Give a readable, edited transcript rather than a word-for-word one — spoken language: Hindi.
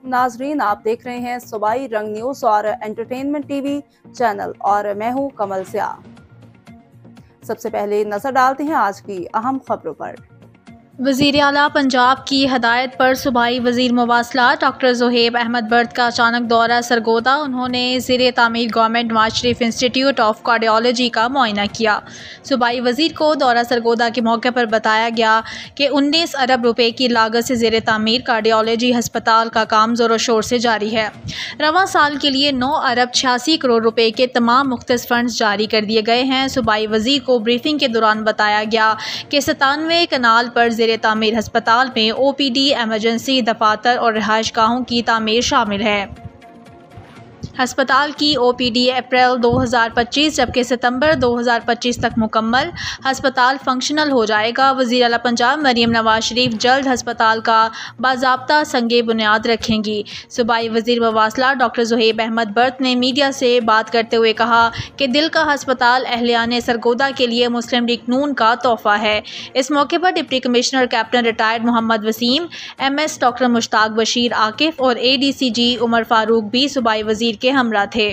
नाजरीन, आप देख रहे हैं सूबाई रंग न्यूज़ और एंटरटेनमेंट टीवी चैनल और मैं हूं कमल स्या। सबसे पहले नजर डालते हैं आज की अहम खबरों पर। वज़ीर आला पंजाब की हदायत पर सूबाई वज़ीर मवासलात डॉक्टर ज़ुहैब अहमद बर्द का अचानक दौरा सरगोदा। उन्होंने ज़ेरे तामीर government Nawaz Sharif institute of cardiology का मुआयना किया। सूबाई वज़ीर को दौरा सरगोदा के मौके पर बताया गया कि 19 अरब रुपए की लागत से ज़ेरे तामीर कार्डियोलॉजी हस्पताल का काम ज़ोर शोर से जारी है। रवां साल के लिए 9 अरब 86 करोड़ रुपए के तमाम मुख्तस फंड्स जारी कर दिए गए हैं। सूबाई वज़ीर को ब्रीफिंग के दौरान बताया गया कि 97 कनाल पर ज़ेरे तामीर हस्पताल में OPD, एमरजेंसी, दफातर और रिहाइशगाहों की तामीर शामिल है। हस्पताल की OPD अप्रैल 2025 जबकि सितंबर 2025 तक मुकम्मल। हस्पताल फंक्शनल हो जाएगा। वज़ीर आला पंजाब मरीम नवाज शरीफ जल्द हस्पताल का बाज़ाब्ता संगे बुनियाद रखेंगी। सूबाई वज़ीर मवासलात डॉक्टर ज़ुहैब अहमद बर्द ने मीडिया से बात करते हुए कहा कि दिल का हस्पताल अहलियाने सरगोदा के लिए मुस्लिम लीग नून का तोहफ़ा है। इस मौके पर deputy commissioner captain retired Mohammad Wasim, MS doctor Mushtaq Bashir Akif और ADCG उमर फारूक भी सूबाई वज़ीर के हमरा थे।